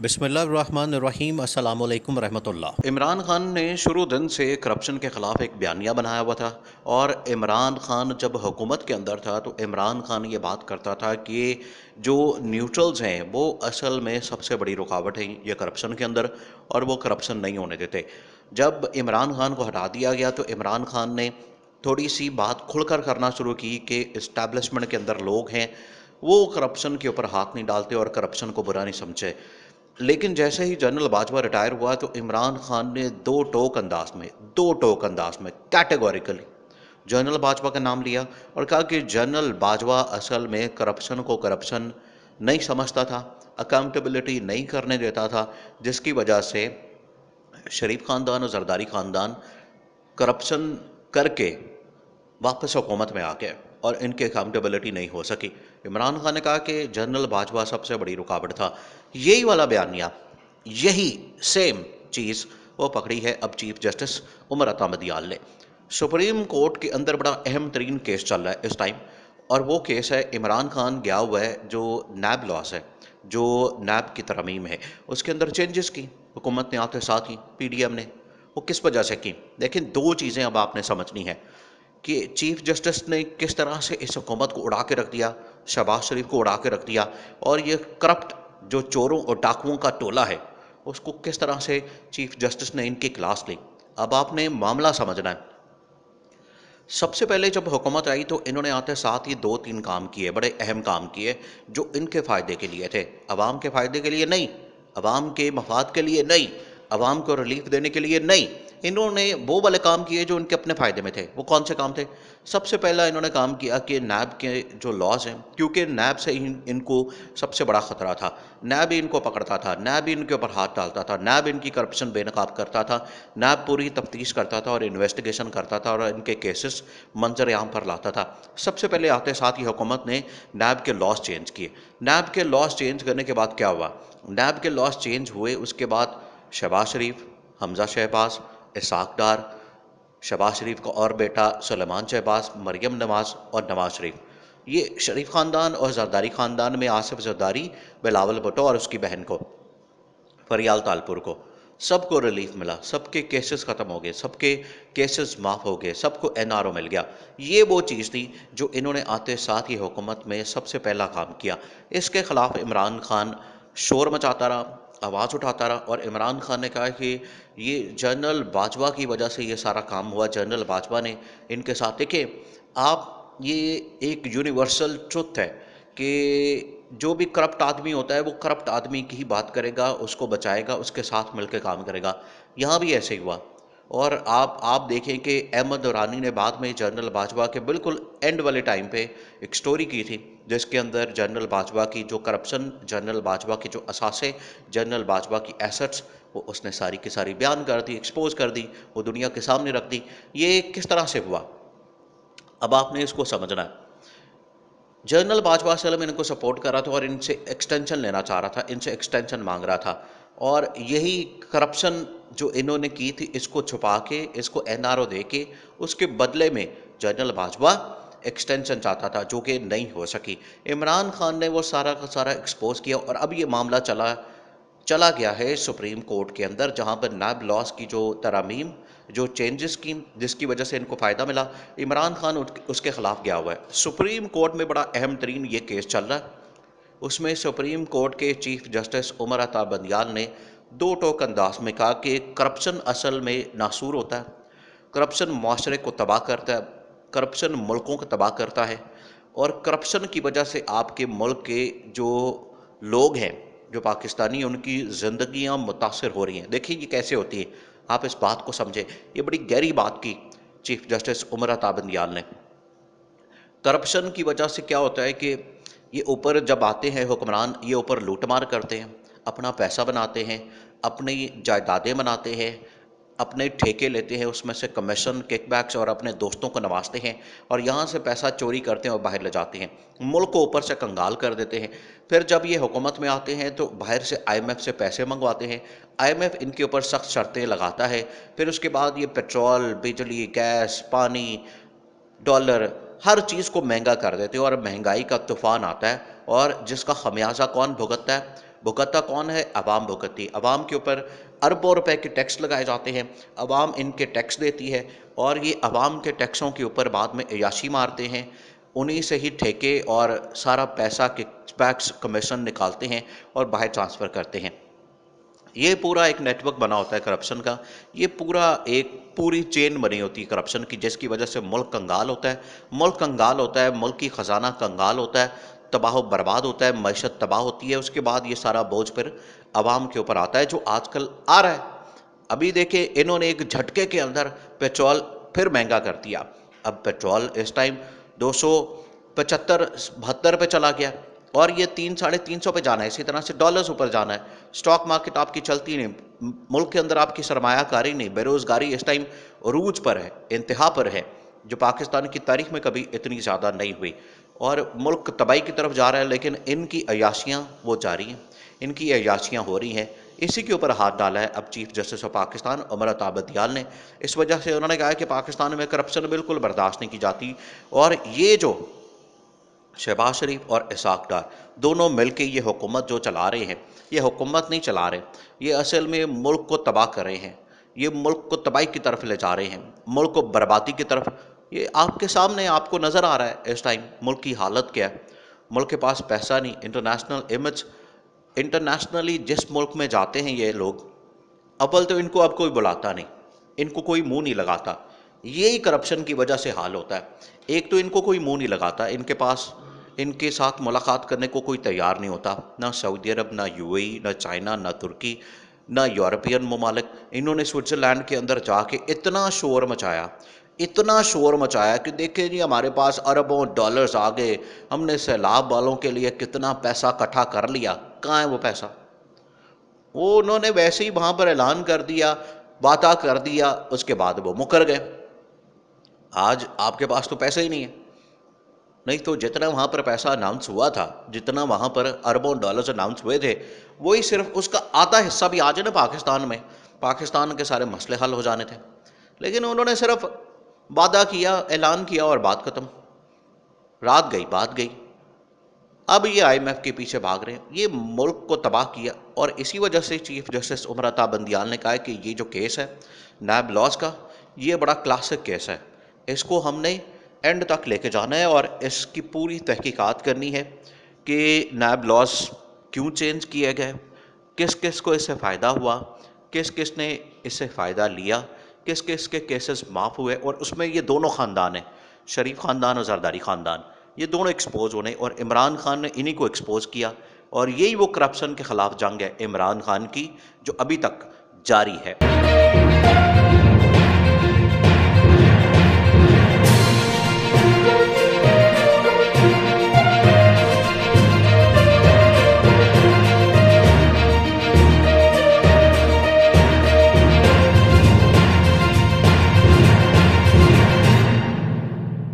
बिस्मिल्लाहिर्रहमानिर्रहीम अस्सलामु अलैकुम रहमतुल्लाह। इमरान खान ने शुरू दिन से करप्शन के ख़िलाफ़ एक बयानिया बनाया हुआ था। और इमरान खान जब हुकूमत के अंदर था तो इमरान खान ये बात करता था कि जो न्यूट्रल्स हैं वो असल में सबसे बड़ी रुकावट है ये करप्शन के अंदर, और वो करप्शन नहीं होने देते। जब इमरान खान को हटा दिया गया तो इमरान खान ने थोड़ी सी बात खुलकर करना शुरू की कि इस्टेब्लिशमेंट के अंदर लोग हैं वो करप्शन के ऊपर हाथ नहीं डालते और करप्शन को बुरा नहीं समझे। लेकिन जैसे ही जनरल बाजवा रिटायर हुआ तो इमरान खान ने दो टोक अंदाज में कैटेगोरिकली जनरल बाजवा का नाम लिया और कहा कि जनरल बाजवा असल में करप्शन को करप्शन नहीं समझता था, अकाउंटेबिलिटी नहीं करने देता था, जिसकी वजह से शरीफ खानदान और जरदारी खानदान करप्शन करके वापस हुकूमत में आ गए और इनकी अकाउंटेबिलिटी नहीं हो सकी। इमरान खान ने कहा कि जनरल बाजवा सबसे बड़ी रुकावट था। यही वाला बयानिया, यही सेम चीज़ वो पकड़ी है अब चीफ जस्टिस उमर अता मदियाल ने। सुप्रीम कोर्ट के अंदर बड़ा अहम तरीन केस चल रहा है इस टाइम, और वो केस है इमरान खान गया हुआ है जो नैब लॉस है, जो नैब की तरमीम है, उसके अंदर चेंजेस की हुकूमत ने आते साथ ही पीडीएम ने। वो किस वजह से की? लेकिन दो चीज़ें अब आपने समझनी है कि चीफ जस्टिस ने किस तरह से इस हुकूमत को उड़ा के रख दिया, शहबाज शरीफ को उड़ा के रख दिया, और ये करप्ट जो चोरों और डाकुओं का टोला है उसको किस तरह से चीफ जस्टिस ने इनकी क्लास ली। अब आपने मामला समझना है। सबसे पहले जब हुकूमत आई तो इन्होंने आते साथ ही दो तीन काम किए, बड़े अहम काम किए जो इनके फ़ायदे के लिए थे, अवाम के फ़ायदे के लिए नहीं, अवाम के मफाद के लिए नहीं, अवाम को रिलीफ देने के लिए नहीं। इन्होंने वो वाले काम किए जो इनके अपने फ़ायदे में थे। वो कौन से काम थे? सबसे पहला इन्होंने काम किया कि नैब के जो लॉज हैं, क्योंकि नैब से ही इनको सबसे बड़ा ख़तरा था, नैब ही इनको पकड़ता था, नैब ही इनके ऊपर हाथ डालता था, नैब इनकी करप्शन बेनकाब करता था, नैब पूरी तफ्तीश करता था और इन्वेस्टिगेशन करता था और इनके केसेस मंजर आम पर लाता था। सबसे पहले आते साथ ही हुकूमत ने नैब के लॉज चेंज किए। नैब के लॉज चेंज करने के बाद क्या हुआ? नैब के लॉज चेंज हुए, उसके बाद शहबाज शरीफ, हमजा शहबाज, इसाक डार, शहबाज शरीफ का और बेटा सुलेमान शहबाज, मरियम नवाज़ और नवाज शरीफ, ये शरीफ ख़ानदान और जरदारी ख़ानदान में आसिफ जरदारी, बिलावल भुट्टो और उसकी बहन को, फरियाल तालपुर को, सबको रिलीफ मिला, सबके केसेस ख़त्म हो गए, सबके केसेस माफ़ हो गए, सबको एनआरओ मिल गया। ये वो चीज़ थी जो इन्होंने आते साथ ही हुकूमत में सबसे पहला काम किया। इसके ख़िलाफ़ इमरान खान शोर मचाता रहा, आवाज़ उठाता रहा, और इमरान खान ने कहा कि ये जनरल बाजवा की वजह से ये सारा काम हुआ। जनरल बाजवा ने इनके साथ, देखिए आप, ये एक यूनिवर्सल ट्रुथ है कि जो भी करप्ट आदमी होता है वो करप्ट आदमी की ही बात करेगा, उसको बचाएगा, उसके साथ मिलकर काम करेगा। यहाँ भी ऐसे ही हुआ। और आप देखें कि अहमद दौरानी ने बाद में जनरल बाजवा के बिल्कुल एंड वाले टाइम पे एक स्टोरी की थी जिसके अंदर जनरल बाजवा की जो करप्शन, जनरल बाजवा की जो असासे, जनरल बाजवा की एसेट्स, वो उसने सारी की सारी बयान कर दी, एक्सपोज कर दी, वो दुनिया के सामने रख दी। ये किस तरह से हुआ, अब आपने इसको समझना है। जनरल बाजवा असलम इनको सपोर्ट कर रहा था और इनसे एक्सटेंशन लेना चाह रहा था, इनसे एक्सटेंशन मांग रहा था, और यही करप्शन जो इन्होंने की थी इसको छुपा के, इसको एनआरओ दे के, उसके बदले में जनरल बाजवा एक्सटेंशन चाहता था जो कि नहीं हो सकी। इमरान खान ने वो सारा का सारा एक्सपोज किया और अब ये मामला चला चला गया है सुप्रीम कोर्ट के अंदर, जहां पर नैब लॉस की जो तरमीम, जो चेंजेस की, जिसकी वजह से इनको फ़ायदा मिला, इमरान खान उसके ख़िलाफ़ गया हुआ है। सुप्रीम कोर्ट में बड़ा अहम तरीन ये केस चल रहा है। उसमें सुप्रीम कोर्ट के चीफ जस्टिस उमर अता बंदियाल ने दो टोक अंदाज में कहा कि करप्शन असल में नासूर होता है, करप्शन माशरे को तबाह करता है, करप्शन मुल्कों को तबाह करता है, और करप्शन की वजह से आपके मुल्क के जो लोग हैं, जो पाकिस्तानी हैं, उनकी ज़िंदगियाँ मुतासर हो रही हैं। देखिए ये कैसे होती है, आप इस बात को समझें। ये बड़ी गहरी बात की चीफ जस्टिस उमर अता बंदियाल ने। करप्शन की वजह से क्या होता है कि ये ऊपर जब आते हैं हुक्मरान, ये ऊपर लूटमार करते हैं, अपना पैसा बनाते हैं, अपनी जायदादें बनाते हैं, अपने ठेके लेते हैं, उसमें से कमीशन, किकबैक्स, और अपने दोस्तों को नवाजते हैं, और यहाँ से पैसा चोरी करते हैं और बाहर ले जाते हैं, मुल्क को ऊपर से कंगाल कर देते हैं। फिर जब ये हुकूमत में आते हैं तो बाहर से आईएमएफ से पैसे मंगवाते हैं, आईएमएफ इनके ऊपर सख्त शर्तें लगाता है। फिर उसके बाद ये पेट्रोल, बिजली, गैस, पानी, डॉलर, हर चीज़ को महंगा कर देते हैं और महंगाई का तूफान आता है, और जिसका खमियाजा कौन भुगतता है? भुगतता कौन है? अवाम भुगतती। अवाम के ऊपर अरबों रुपए के टैक्स लगाए जाते हैं, अवाम इनके टैक्स देती है और ये अवाम के टैक्सों के ऊपर बाद में अय्याशी मारते हैं, उन्हीं से ही ठेके और सारा पैसा किकबैक्स कमीशन निकालते हैं और बाहर ट्रांसफ़र करते हैं। ये पूरा एक नेटवर्क बना होता है करप्शन का, ये पूरा एक पूरी चेन बनी होती है करप्शन की, जिसकी वजह से मुल्क कंगाल होता है। मुल्क कंगाल होता है, मुल्क की ख़जाना कंगाल होता है, तबाह बर्बाद होता है, मईशत तबाह होती है। उसके बाद ये सारा बोझ फिर आवाम के ऊपर आता है, जो आजकल आ रहा है। अभी देखिए, इन्होंने एक झटके के अंदर पेट्रोल फिर महंगा कर दिया। अब पेट्रोल इस टाइम 275-72 पे चला गया और ये 300-350 पे जाना है। इसी तरह से डॉलर्स ऊपर जाना है। स्टॉक मार्केट आपकी चलती नहीं, मुल्क के अंदर आपकी सरमायाकारी नहीं, बेरोज़गारी इस टाइम अरूज पर है, इंतहा पर है, जो पाकिस्तान की तारीख में कभी इतनी ज़्यादा नहीं हुई और मुल्क तबाही की तरफ जा रहा है। लेकिन इनकी अय्याशियाँ वो जारी हैं, इनकी अय्याशियाँ हो रही हैं। इसी के ऊपर हाथ डाला है अब chief justice of Pakistan Umar Ata Bandial ने। इस वजह से उन्होंने कहा है कि पाकिस्तान में करप्शन बिल्कुल बर्दाश्त नहीं की जाती और ये जो शहबाज शरीफ और इसाक डार दोनों मिलके ये हुकूमत जो चला रहे हैं, ये हुकूमत नहीं चला रहे, ये असल में मुल्क को तबाह कर रहे हैं, ये मुल्क को तबाही की तरफ ले जा रहे हैं, मुल्क को बर्बादी की तरफ। ये आपके सामने आपको नज़र आ रहा है इस टाइम मुल्क की हालत क्या है। मुल्क के पास पैसा नहीं, इंटरनेशनल इमेज, इंटरनेशनली जिस मुल्क में जाते हैं ये लोग, अव्वल तो इनको अब कोई बुलाता नहीं, इनको कोई मुंह नहीं लगाता। यही करप्शन की वजह से हाल होता है। एक तो इनको कोई मुंह नहीं लगाता, इनके पास इनके साथ मुलाकात करने को कोई तैयार नहीं होता, ना सऊदी अरब, ना यूएई, ना चाइना, ना तुर्की, ना यूरोपियन ममालिक। इन्होंने स्विट्ज़रलैंड के अंदर जाके इतना शोर मचाया, इतना शोर मचाया कि देखिए जी हमारे पास अरबों डॉलर्स आ गए, हमने सैलाब वालों के लिए कितना पैसा इकट्ठा कर लिया। कहाँ है वो पैसा? वो उन्होंने वैसे ही वहाँ पर ऐलान कर दिया, वादा कर दिया, उसके बाद वो मुकर गए। आज आपके पास तो पैसा ही नहीं है। नहीं तो जितना वहाँ पर पैसा अनाउंस हुआ था, जितना वहाँ पर अरबों डॉलर्स अनाउंस हुए थे, वही सिर्फ उसका आधा हिस्सा भी आ जाए ना पाकिस्तान में, पाकिस्तान के सारे मसले हल हो जाने थे। लेकिन उन्होंने सिर्फ वादा किया, ऐलान किया और बात ख़त्म। रात गई बात गई। अब ये आईएमएफ के पीछे भाग रहे हैं, ये मुल्क को तबाह किया। और इसी वजह से चीफ जस्टिस उमर अता बंदियाल ने कहा है कि ये जो केस है नैब लॉज का, ये बड़ा क्लासिक केस है, इसको हमने एंड तक लेके जाना है और इसकी पूरी तहकीकात करनी है कि नैब लॉज क्यों चेंज किए गए, किस किस को इससे फ़ायदा हुआ, किस किस ने इससे फ़ायदा लिया, किस किस के केसेस माफ़ हुए। और उसमें ये दोनों ख़ानदान हैं, शरीफ ख़ानदान और जरदारी ख़ानदान, ये दोनों एक्सपोज होने और इमरान खान ने इन्हीं को एक्सपोज किया। और यही वो करप्शन के ख़िलाफ़ जंग है इमरान खान की, जो अभी तक जारी है।